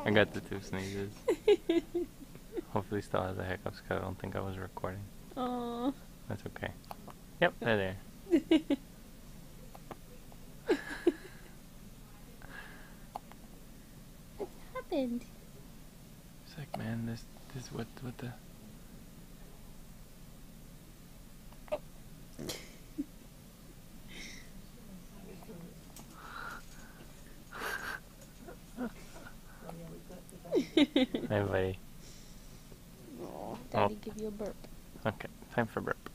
I got the 2 sneezes. Hopefully still has the hiccups because I don't think I was recording. Aww. That's okay. Yep, they're there. What happened? It's like, man, this what the. Hey, buddy. Aw, Daddy give you a burp. Okay, time for burp.